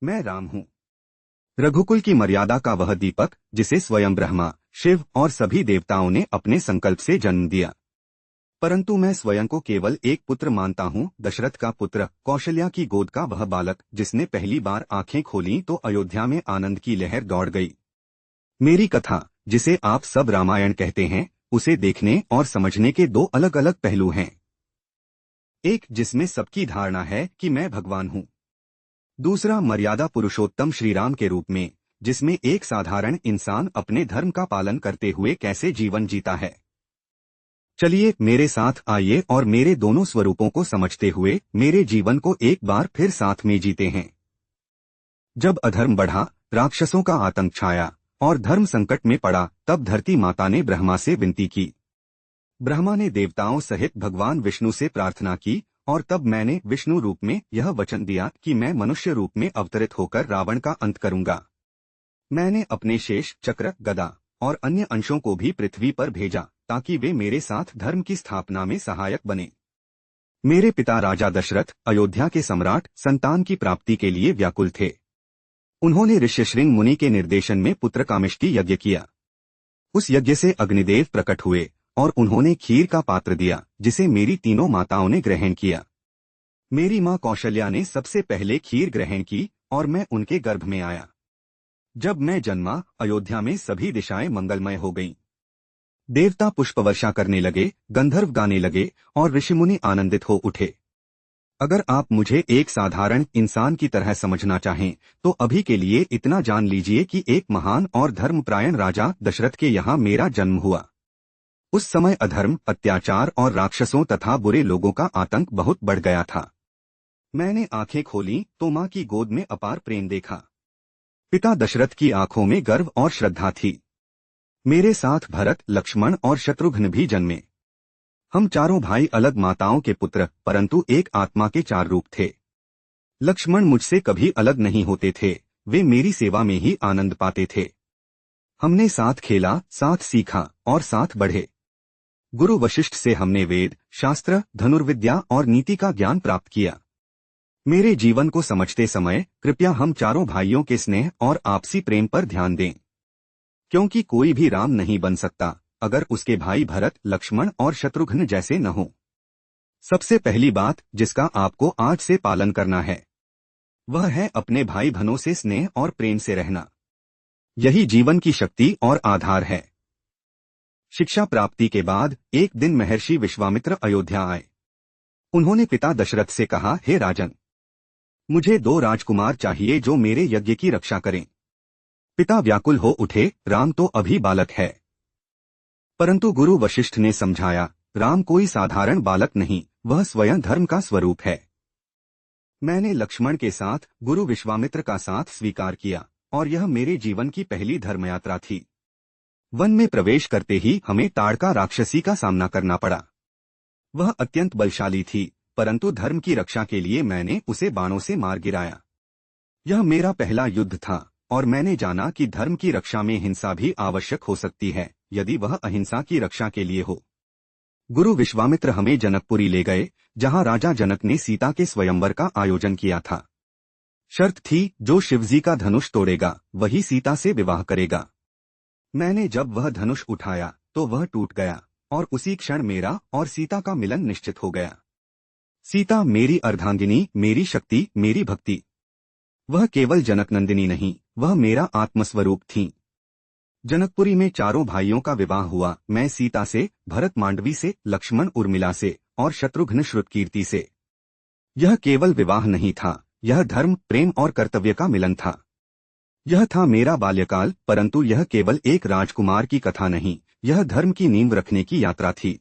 मैं राम हूँ, रघुकुल की मर्यादा का वह दीपक जिसे स्वयं ब्रह्मा, शिव और सभी देवताओं ने अपने संकल्प से जन्म दिया। परंतु मैं स्वयं को केवल एक पुत्र मानता हूँ, दशरथ का पुत्र, कौशल्या की गोद का वह बालक जिसने पहली बार आंखें खोली तो अयोध्या में आनंद की लहर दौड़ गई। मेरी कथा, जिसे आप सब रामायण कहते हैं, उसे देखने और समझने के दो अलग अलग पहलू हैं। एक जिसमें सबकी धारणा है कि मैं भगवान हूँ, दूसरा मर्यादा पुरुषोत्तम श्रीराम के रूप में, जिसमें एक साधारण इंसान अपने धर्म का पालन करते हुए कैसे जीवन जीता है। चलिए मेरे साथ आइए और मेरे दोनों स्वरूपों को समझते हुए मेरे जीवन को एक बार फिर साथ में जीते हैं। जब अधर्म बढ़ा, राक्षसों का आतंक छाया और धर्म संकट में पड़ा, तब धरती माता ने ब्रह्मा से विनती की। ब्रह्मा ने देवताओं सहित भगवान विष्णु से प्रार्थना की और तब मैंने विष्णु रूप में यह वचन दिया कि मैं मनुष्य रूप में अवतरित होकर रावण का अंत करूंगा। मैंने अपने शेष, चक्र, गदा और अन्य अंशों को भी पृथ्वी पर भेजा ताकि वे मेरे साथ धर्म की स्थापना में सहायक बने। मेरे पिता राजा दशरथ अयोध्या के सम्राट संतान की प्राप्ति के लिए व्याकुल थे। उन्होंने ऋष्यशृंग मुनि के निर्देशन में पुत्रकामेष्टि यज्ञ किया। उस यज्ञ से अग्निदेव प्रकट हुए और उन्होंने खीर का पात्र दिया, जिसे मेरी तीनों माताओं ने ग्रहण किया। मेरी मां कौशल्या ने सबसे पहले खीर ग्रहण की और मैं उनके गर्भ में आया। जब मैं जन्मा, अयोध्या में सभी दिशाएं मंगलमय हो गईं। देवता पुष्पवर्षा करने लगे, गंधर्व गाने लगे और ऋषिमुनि आनंदित हो उठे। अगर आप मुझे एक साधारण इंसान की तरह समझना चाहें तो अभी के लिए इतना जान लीजिए कि एक महान और धर्मपरायण राजा दशरथ के यहाँ मेरा जन्म हुआ। उस समय अधर्म, अत्याचार और राक्षसों तथा बुरे लोगों का आतंक बहुत बढ़ गया था। मैंने आंखें खोली तो मां की गोद में अपार प्रेम देखा। पिता दशरथ की आंखों में गर्व और श्रद्धा थी। मेरे साथ भरत, लक्ष्मण और शत्रुघ्न भी जन्मे। हम चारों भाई अलग माताओं के पुत्र, परंतु एक आत्मा के चार रूप थे। लक्ष्मण मुझसे कभी अलग नहीं होते थे, वे मेरी सेवा में ही आनंद पाते थे। हमने साथ खेला, साथ सीखा और साथ बढ़े। गुरु वशिष्ठ से हमने वेद, शास्त्र, धनुर्विद्या और नीति का ज्ञान प्राप्त किया। मेरे जीवन को समझते समय कृपया हम चारों भाइयों के स्नेह और आपसी प्रेम पर ध्यान दें, क्योंकि कोई भी राम नहीं बन सकता अगर उसके भाई भरत, लक्ष्मण और शत्रुघ्न जैसे न हो। सबसे पहली बात जिसका आपको आज से पालन करना है वह है अपने भाई बहनों से स्नेह और प्रेम से रहना। यही जीवन की शक्ति और आधार है। शिक्षा प्राप्ति के बाद एक दिन महर्षि विश्वामित्र अयोध्या आए। उन्होंने पिता दशरथ से कहा, हे राजन, मुझे 2 राजकुमार चाहिए जो मेरे यज्ञ की रक्षा करें। पिता व्याकुल हो उठे, राम तो अभी बालक है। परंतु गुरु वशिष्ठ ने समझाया, राम कोई साधारण बालक नहीं, वह स्वयं धर्म का स्वरूप है। मैंने लक्ष्मण के साथ गुरु विश्वामित्र का साथ स्वीकार किया और यह मेरे जीवन की पहली धर्मयात्रा थी। वन में प्रवेश करते ही हमें ताड़का राक्षसी का सामना करना पड़ा। वह अत्यंत बलशाली थी, परंतु धर्म की रक्षा के लिए मैंने उसे बाणों से मार गिराया। यह मेरा पहला युद्ध था और मैंने जाना कि धर्म की रक्षा में हिंसा भी आवश्यक हो सकती है, यदि वह अहिंसा की रक्षा के लिए हो। गुरु विश्वामित्र हमें जनकपुरी ले गए, जहां राजा जनक ने सीता के स्वयंवर का आयोजन किया था। शर्त थी, जो शिवजी का धनुष तोड़ेगा वही सीता से विवाह करेगा। मैंने जब वह धनुष उठाया तो वह टूट गया और उसी क्षण मेरा और सीता का मिलन निश्चित हो गया। सीता मेरी अर्धांगिनी, मेरी शक्ति, मेरी भक्ति। वह केवल जनकनंदिनी नहीं, वह मेरा आत्मस्वरूप थी। जनकपुरी में चारों भाइयों का विवाह हुआ, मैं सीता से, भरत मांडवी से, लक्ष्मण उर्मिला से और शत्रुघ्न श्रुतकीर्ति से। यह केवल विवाह नहीं था, यह धर्म, प्रेम और कर्तव्य का मिलन था। यह था मेरा बाल्यकाल, परंतु यह केवल एक राजकुमार की कथा नहीं, यह धर्म की नींव रखने की यात्रा थी।